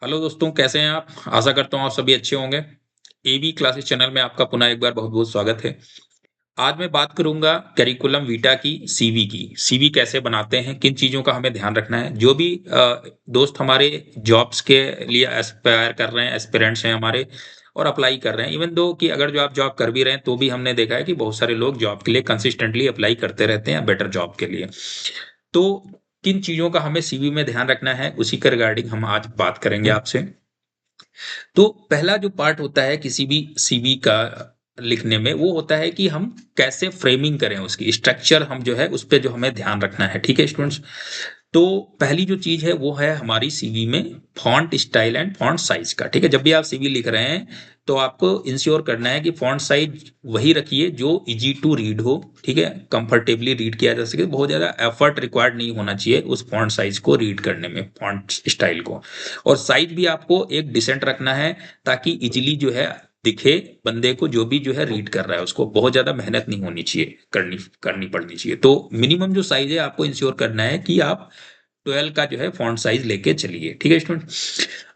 Hello दोस्तों, कैसे हैं आप? आशा करता हूँ आप सभी अच्छे होंगे। एबी क्लासेस चैनल में आपका पुनः एक बार बहुत-बहुत स्वागत है। आज मैं बात करूँगा करिकुलम विटा की, सीवी की। सीवी कैसे बनाते हैं, किन चीज़ों का हमें ध्यान रखना है। जो भी दोस्त हमारे जॉब्स के लिए एस्पायर कर रहे हैं, एस्पिरेंट्स हैं हमारे और अप्लाई कर रहे हैं। इवन दो कि अगर जो आप जॉब कर भी रहे हैं, तो भी हमने देखा है कि बहुत सारे लोग जॉब के लिए कंसिस्टेंटली अप्लाई करते रहते हैं बेटर जॉब के लिए। तो किन चीज़ों का हमें सीवी में ध्यान रखना है, उसी के रिगार्डिंग हम आज बात करेंगे आपसे। तो पहला जो पार्ट होता है किसी भी सीवी का लिखने में, वो होता है कि हम कैसे फ्रेमिंग करें, उसकी स्ट्रक्चर हम जो है उस पे जो हमें ध्यान रखना है। ठीक है स्टूडेंट्स? तो पहली जो चीज है वो है हमारी सीवी में font style and font size का। ठीक है, जब भी आप सीवी लिख रहे हैं तो आपको इंश्योर करना है कि फॉन्ट साइज वही रखिए जो इजी टू रीड हो। ठीक है, कंफर्टेबली रीड किया जा सके, बहुत ज्यादा एफर्ट रिक्वायर्ड नहीं होना चाहिए उस फॉन्ट साइज को रीड करने में, फॉन्ट स्टाइल को। और साइज भी आपको एक डिसेंट रखना है ताकि इजीली जो है दिखे बंदे को, जो भी जो है रीड कर रहा है उसको बहुत ज्यादा मेहनत नहीं होनी चाहिए, करनी करनी पड़नी चाहिए। तो मिनिमम जो साइज है आपको इंश्योर करना है कि आप 12 का जो है फॉन्ट साइज लेके चलिए। ठीक है स्टूडेंट?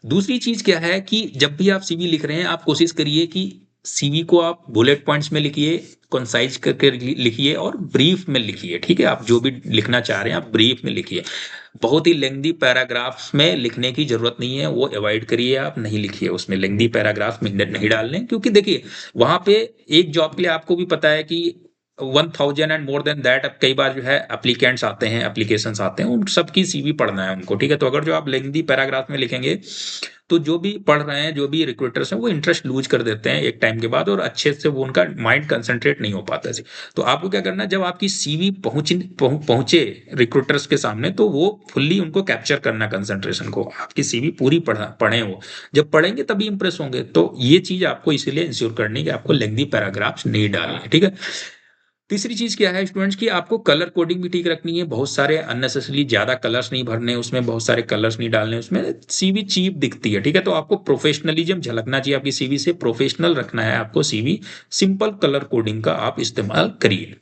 दूसरी चीज क्या है कि जब भी आप सीवी लिख रहे हैं, आप कोशिश करिए कि सीवी को आप बुलेट पॉइंट्स में लिखिए, कंसाइज करके लिखिए और ब्रीफ में लिखिए। ठीक है, आप जो भी लिखना चाह रहे हैं आप ब्रीफ में लिखिए। बहुत ही लेंदी पैराग्राफ्स में लिखने की जरूरत नहीं है, वो अवॉइड करिए, आप नहीं लिखिए उसमें, लेंदी पैराग्राफ में नहीं डालने। क्योंकि देखिए वहां पे एक जॉब के लिए आपको भी पता है कि 1000 एंड मोर देन दैट, अब कई बार जो है एप्लीकेंट्स आते हैं, एप्लीकेशंस आते हैं, उन सबकी सीवी पढ़ना है उनको। ठीक है, तो अगर जो आप लेंदी पैराग्राफ में लिखेंगे तो जो भी पढ़ रहे हैं, जो भी रिक्रूटर्स हैं, वो इंटरेस्ट लूज कर देते हैं एक टाइम के बाद और अच्छे से वो उनका माइंड कंसंट्रेट नहीं हो पाता है। तो आपको क्या करना है, जब आपकी सीवी पहुंचे रिक्रूटर्स के सामने, तो वो फुल्ली उनको कैप्चर करना, कंसंट्रेशन को, आपकी सीवी पूरी पढ़े वो। जब पढ़ेंगे तभी इंप्रेस होंगे। तो ये चीज आपको इसीलिए इंश्योर करनी है कि आपको लेंदी पैराग्राफ्स नहीं डालने। ठीक है? तीसरी चीज क्या है स्टूडेंट्स की, आपको कलर कोडिंग भी ठीक रखनी है। बहुत सारे अननेसेसरली ज्यादा कलर्स नहीं भरने उसमें, बहुत सारे कलर्स नहीं डालने उसमें, सीवी चीप दिखती है। ठीक है, तो आपको प्रोफेशनलिज्म झलकना चाहिए आपकी सीवी से, प्रोफेशनल रखना है आपको सीवी। सिंपल कलर कोडिंग का आप इस्तेमाल करिए।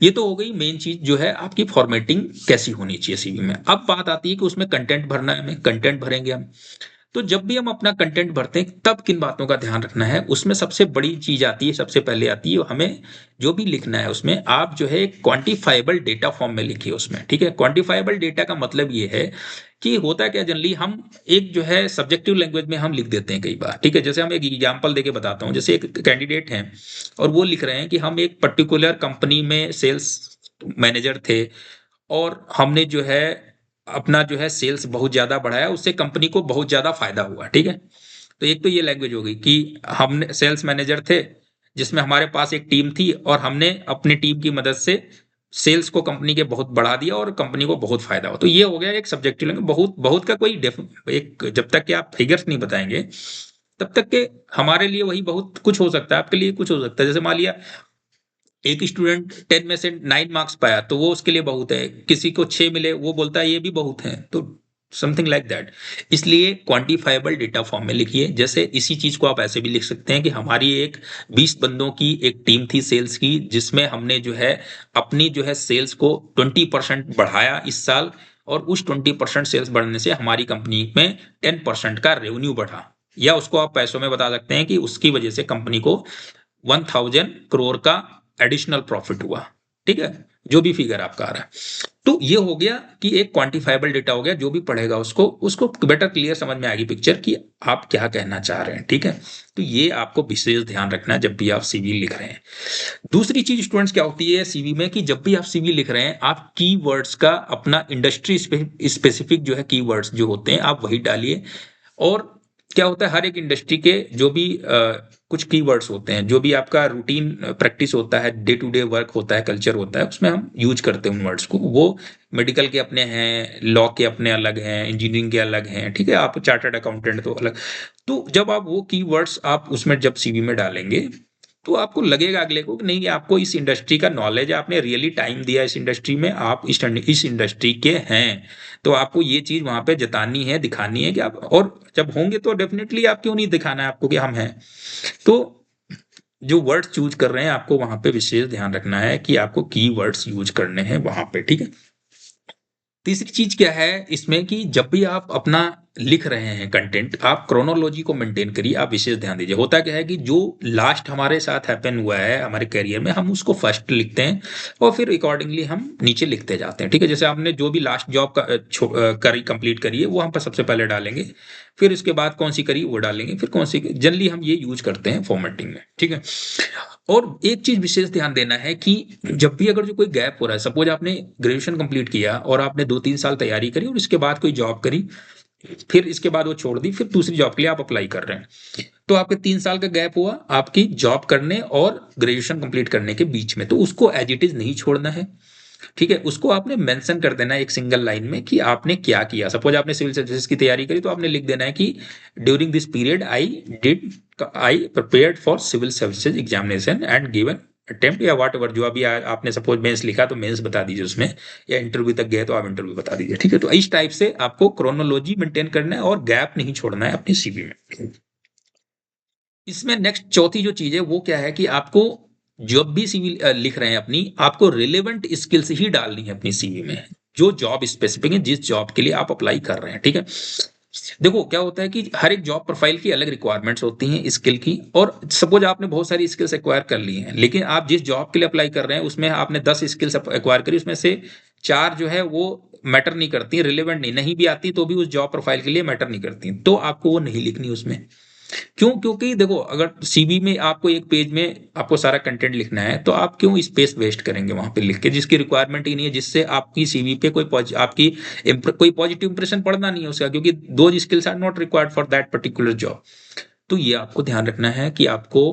ये तो हो गई मेन चीज, जो है आपकी फॉर्मेटिंग कैसी होनी चाहिए सीवी में। अब बात आती है कि उसमें कंटेंट भरना है, हमें कंटेंट भरेंगे हम। तो जब भी हम अपना कंटेंट भरते हैं तब किन बातों का ध्यान रखना है, उसमें सबसे बड़ी चीज आती है, सबसे पहले आती है हमें जो भी लिखना है उसमें आप जो है क्वांटिफाइबल डेटा फॉर्म में लिखिए उसमें। ठीक है, क्वांटिफाइबल डेटा का मतलब ये है कि होता क्या जनरली हम एक जो है सब्जेक्टिव लैंग्वेज में हम लिख देते हैं कई बार। ठीक है, जैसे हम एक एग्जांपल देके बताता हूँ। जैसे एक कैंडिडेट हैं और वो लिख रहे हैं कि हम एक पर्टिकुलर कंपनी में सेल्स मैनेजर थे और हमने जो है अपना जो है सेल्स बहुत ज्यादा बढ़ाया, उससे कंपनी को बहुत ज्यादा फायदा हुआ। ठीक है, तो एक तो ये लैंग्वेज हो गई कि हमने सेल्स मैनेजर थे जिसमें हमारे पास एक टीम थी और हमने अपनी टीम की मदद से सेल्स को कंपनी के बहुत बढ़ा दिया और कंपनी को बहुत फायदा हुआ। तो ये हो गया एक सब्जेक्टिव लैंग्वेज। बहुत बहुत का कोई एक, जब तक कि आप फिगर्स नहीं बताएंगे तब तक के हमारे लिए वही बहुत कुछ हो सकता है, आपके लिए कुछ हो सकता है। जैसे मान लिया एक स्टूडेंट 10 में से 9 मार्क्स पाया तो वो उसके लिए बहुत है, किसी को 6 मिले वो बोलता है ये भी बहुत है। तो समथिंग लाइक दैट। इसलिए क्वांटिफाइबल डेटा फॉर्म में लिखिए। जैसे इसी चीज को आप ऐसे भी लिख सकते हैं कि हमारी एक 20 बंदों की एक टीम थी सेल्स की, जिसमें हमने जो है अपनी जो है सेल्स को 20% बढ़ाया इस साल, और उस 20% सेल्स बढ़ने से हमारी कंपनी में 10% का रेवेन्यू बढ़ा। या उसको आप पैसों में बता सकते हैं कि उसकी वजह से कंपनी को 1000 करोड़ का एडिशनल प्रॉफिट हुआ। ठीक है, जो भी फिगर आपका आ रहा है। तो ये हो गया कि एक क्वांटिफाइबल डेटा हो गया, जो भी पढ़ेगा उसको उसको बेटर क्लियर समझ में आएगी पिक्चर कि आप क्या कहना चाह रहे हैं। ठीक है, तो ये आपको विशेष ध्यान रखना है जब भी आप सीवी लिख रहे हैं। दूसरी चीज स्टूडेंट्स क्या होती है सीवी में, कि जब भी आप सीवी लिख रहे हैं आप कीवर्ड्स का अपना इंडस्ट्री स्पेसिफिक जो है कीवर्ड्स जो होते हैं आप वही डालिए। और क्या होता है, हर एक इंडस्ट्री के जो भी कुछ कीवर्ड्स होते हैं, जो भी आपका रूटीन प्रैक्टिस होता है, डे टू डे वर्क होता है, कल्चर होता है, उसमें हम यूज करते हैं उन वर्ड्स को। वो मेडिकल के अपने हैं, लॉ के अपने अलग हैं, इंजीनियरिंग के अलग हैं। ठीक है, आप चार्टर्ड अकाउंटेंट तो अलग। तो जब आप वो कीवर्ड्स आप उसमें जब सीवी में डालेंगे तो आपको लगेगा अगले को कि नहीं, आपको इस इंडस्ट्री का नॉलेज है, आपने रियली टाइम दिया इस इंडस्ट्री में, आप इस इंडस्ट्री के हैं। तो आपको ये चीज वहां पे जतानी है, दिखानी है कि आप, और जब होंगे तो डेफिनेटली आप क्यों नहीं दिखाना है आपको कि हम हैं। तो जो वर्ड्स चूज कर रहे हैं आपको वहां पे विशेष ध्यान रखना है कि आपको की वर्ड्स यूज करने हैं वहां पे। ठीक है, तीसरी चीज क्या है इसमें कि जब भी आप अपना लिख रहे हैं कंटेंट, आप क्रोनोलॉजी को मेंटेन करिए, आप विशेष ध्यान दीजिए। होता क्या है कि जो लास्ट हमारे साथ हैपन हुआ है हमारे करियर में, हम उसको फर्स्ट लिखते हैं और फिर अकॉर्डिंगली हम नीचे लिखते जाते हैं, ठीक है। जैसे आपने जो भी लास्ट जॉब करी कंप्लीट करी है वो हम पर सबसे पहले डालेंगे, फिर उसके बाद कौन सी करी वो डालेंगे, फिर कौन सी, जनरली हम ये यूज करते हैं फॉर्मेटिंग में, ठीक है। और एक चीज विशेष ध्यान देना है कि जब भी अगर जो कोई गैप हो रहा है, सपोज आपने ग्रेजुएशन कंप्लीट किया और आपने 2-3 साल तैयारी करी और इसके बाद कोई जॉब करी, फिर इसके बाद वो छोड़ दी, फिर दूसरी जॉब के लिए आप अप्लाई कर रहे हैं, तो आपके 3 साल का गैप हुआ आपकी जॉब करने और ग्रेजुएशन कंप्लीट करने के बीच में, तो उसको एज इट इज नहीं छोड़ना है, ठीक है। उसको आपने मेंशन कर देना है एक सिंगल लाइन में कि आपने क्या किया। सपोज आपने सिविल सर्विसेज की तैयारी करी तो आपने लिख देना है कि during this period I prepared for civil services examination and given attempt, या वॉट एवर, जो अभी आपने सपोज मेंस लिखा तो मेंस बता दीजिए उसमें, या इंटरव्यू तक गए तो आप इंटरव्यू बता दीजिए, ठीक है। तो इस टाइप से आपको क्रोनोलॉजी मेंटेन करना है और गैप नहीं छोड़ना है अपनी सीवी में। इसमें नेक्स्ट चौथी जो चीज है वो क्या है कि आपको जब भी सीवी लिख रहे हैं अपनी, आपको रिलेवेंट स्किल्स ही डालनी है अपनी सीवी में, जो जॉब स्पेसिफिक है, जिस जॉब के लिए आप अप्लाई कर रहे हैं, ठीक है। देखो क्या होता है कि हर एक जॉब प्रोफाइल की अलग रिक्वायरमेंट्स होती हैं स्किल की, और सपोज आपने बहुत सारी स्किल्स एक्वायर कर ली हैं, लेकिन आप जिस जॉब के लिए अप्लाई कर रहे हैं उसमें आपने 10 स्किल्स एक्वायर करी, उसमें से 4 जो है वो मैटर नहीं करती, रिलेवेंट नहीं भी आती तो भी उस जॉब प्रोफाइल के लिए मैटर नहीं करती, तो आपको वो नहीं लिखनी उसमें। क्यों? क्योंकि देखो अगर सीवी में आपको एक पेज में आपको सारा कंटेंट लिखना है तो आप क्यों स्पेस वेस्ट करेंगे वहां पे लिख के, जिसकी रिक्वायरमेंट ही नहीं है, जिससे आपकी सीवी पे आपकी कोई पॉजिटिव इंप्रेशन पड़ना नहीं है उसका, क्योंकि दो skills are not required for that particular job. तो ये आपको ध्यान रखना है कि आपको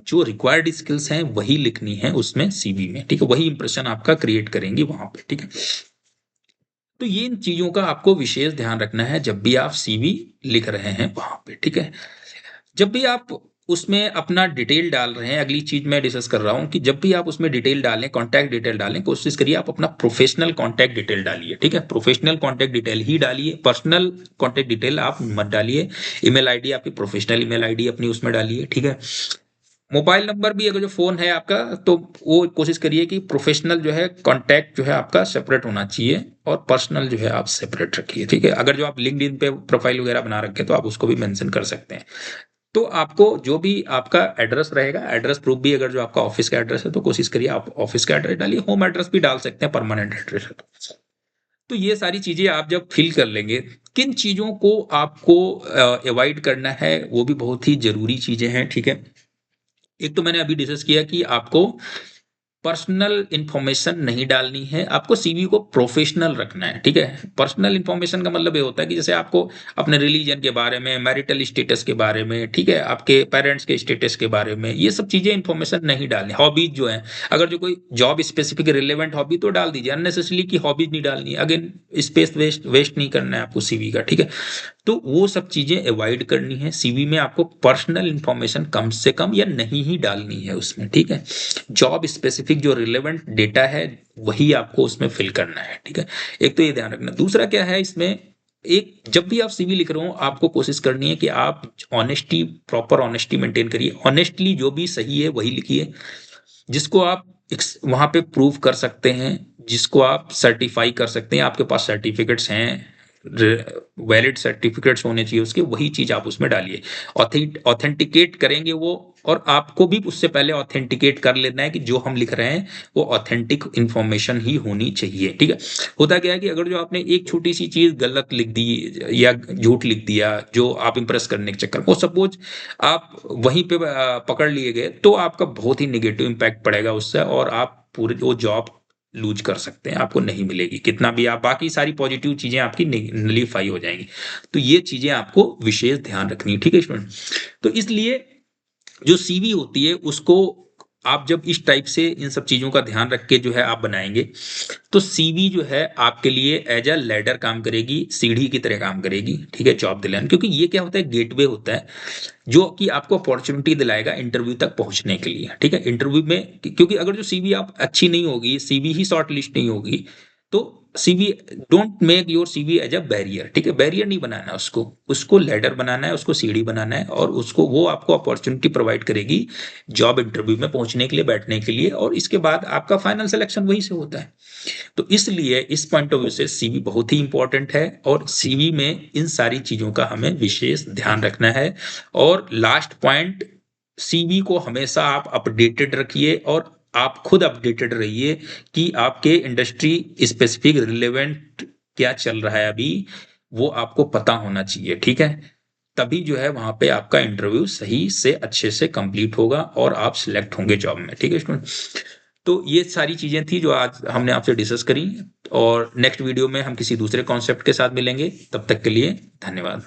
जो रिक्वायर्ड स्किल्स हैं वही लिखनी है उसमें सीवी में, ठीक है, वही इंप्रेशन आपका क्रिएट करेंगी वहां पे, ठीक है। तो ये इन चीजों का आपको विशेष ध्यान रखना है जब भी आप सीवी लिख रहे हैं वहां पे, ठीक है। जब भी आप उसमें अपना डिटेल डाल रहे हैं, अगली चीज मैं डिस्कस कर रहा हूं कि जब भी आप उसमें डिटेल डालें, कॉन्टैक्ट डिटेल डालें, कोशिश करिए आप अपना प्रोफेशनल कॉन्टैक्ट डिटेल डालिए, ठीक है। प्रोफेशनल कॉन्टैक्ट डिटेल ही डालिए, पर्सनल कॉन्टैक्ट डिटेल आप मत डालिए। ईमेल आईडी आपकी प्रोफेशनल ईमेल आईडी अपनी उसमें डालिए, ठीक है। मोबाइल नंबर भी अगर जो फोन है आपका तो वो कोशिश करिए कि प्रोफेशनल जो है कॉन्टैक्ट जो है आपका सेपरेट होना चाहिए और पर्सनल जो है आप सेपरेट रखिए, ठीक है। अगर जो आप लिंक्डइन पे प्रोफाइल वगैरह बना रखे तो आप उसको भी मेंशन कर सकते हैं। तो आपको जो भी आपका एड्रेस रहेगा, एड्रेस प्रूफ भी अगर जो आपका ऑफिस का एड्रेस है तो कोशिश करिए आप ऑफिस का एड्रेस डालिए, होम एड्रेस भी डाल सकते हैं, परमानेंट एड्रेस है तो ये सारी चीजें आप जब फिल कर लेंगे, किन चीजों को आपको अवॉइड करना है वो भी बहुत ही जरूरी चीजें हैं, ठीक है। एक तो मैंने अभी डिस्कस किया कि आपको पर्सनल इंफॉर्मेशन नहीं डालनी है, आपको सीवी को प्रोफेशनल रखना है, ठीक है। पर्सनल इंफॉर्मेशन का मतलब ये होता है कि जैसे आपको अपने रिलीजन के बारे में, मैरिटल स्टेटस के बारे में, ठीक है, आपके पेरेंट्स के स्टेटस के बारे में, ये सब चीजें इंफॉर्मेशन नहीं डालनी। हॉबीज जो है, अगर जो कोई जॉब स्पेसिफिक रिलेवेंट हॉबी तो डाल दीजिए, अननेसेसरली की हॉबीज नहीं डालनी है, अगेन स्पेस वेस्ट वेस्ट नहीं करना है आपको सीवी का, ठीक है। तो वो सब चीजें अवॉइड करनी है सीवी में, आपको पर्सनल इंफॉर्मेशन कम से कम या नहीं ही डालनी है उसमें, ठीक है। जॉब स्पेसिफिक जो रिलेवेंट डेटा है वही आपको उसमें फिल करना है, ठीक है। एक तो ये ध्यान रखना। दूसरा क्या है इसमें, एक जब भी आप सीवी लिख रहे हो आपको कोशिश करनी है कि आप ऑनेस्टी, प्रॉपर ऑनेस्टी मेंटेन करिए, ऑनेस्टली जो भी सही है वही लिखिए, जिसको आप वहां पे प्रूव कर सकते हैं, जिसको आप सर्टिफाई कर सकते हैं, आपके पास सर्टिफिकेट्स हैं, वैलिड सर्टिफिकेट्स होने चाहिए उसके, वही चीज आप उसमें डालिए। ऑथेंटिकेट करेंगे वो, और आपको भी उससे पहले ऑथेंटिकेट कर लेना है कि जो हम लिख रहे हैं वो ऑथेंटिक इंफॉर्मेशन ही होनी चाहिए, ठीक है। होता क्या है कि अगर जो आपने एक छोटी सी चीज गलत लिख दी या झूठ लिख दिया जो आप इंप्रेस करने के चक्कर में, सपोज आप वहीं पे पकड़ लिए गए तो आपका बहुत ही निगेटिव इम्पैक्ट पड़ेगा उससे, और आप पूरे वो जॉब लूज कर सकते हैं, आपको नहीं मिलेगी, कितना भी आप बाकी सारी पॉजिटिव चीजें आपकी नलीफाई हो जाएंगी। तो ये चीजें आपको विशेष ध्यान रखनी है, ठीक है स्टूडेंट। तो इसलिए जो सीवी होती है उसको आप जब इस टाइप से इन सब चीजों का ध्यान रख के जो है आप बनाएंगे तो सीवी जो है आपके लिए एज अ लैडर काम करेगी, सीढ़ी की तरह काम करेगी, ठीक है, जॉब दिलाने। क्योंकि ये क्या होता है, गेटवे होता है जो कि आपको अपॉर्चुनिटी दिलाएगा इंटरव्यू तक पहुंचने के लिए, ठीक है। इंटरव्यू में क्योंकि अगर जो सीवी आप अच्छी नहीं होगी, सीवी ही शॉर्ट लिस्ट नहीं होगी, तो CV, don't make your CV as a barrier, ठीक है, बैरियर नहीं बनाना उसको, उसको लैडर बनाना है, उसको सीढ़ी बनाना है, और उसको वो आपको अपॉर्चुनिटी प्रोवाइड करेगी जॉब इंटरव्यू में पहुंचने के लिए, बैठने के लिए, और इसके बाद आपका फाइनल सिलेक्शन वहीं से होता है। तो इसलिए इस पॉइंट ऑफ व्यू से सीवी बहुत ही इंपॉर्टेंट है, और सीवी में इन सारी चीजों का हमें विशेष ध्यान रखना है। और लास्ट पॉइंट, सीवी को हमेशा आप अपडेटेड रखिए, और आप खुद अपडेटेड रहिए कि आपके इंडस्ट्री स्पेसिफिक रिलेवेंट क्या चल रहा है अभी, वो आपको पता होना चाहिए, ठीक है। तभी जो है वहां पे आपका इंटरव्यू सही से अच्छे से कंप्लीट होगा और आप सिलेक्ट होंगे जॉब में, ठीक है स्टूडेंट। तो ये सारी चीजें थी जो आज हमने आपसे डिस्कस करी, और नेक्स्ट वीडियो में हम किसी दूसरे कॉन्सेप्ट के साथ मिलेंगे। तब तक के लिए धन्यवाद।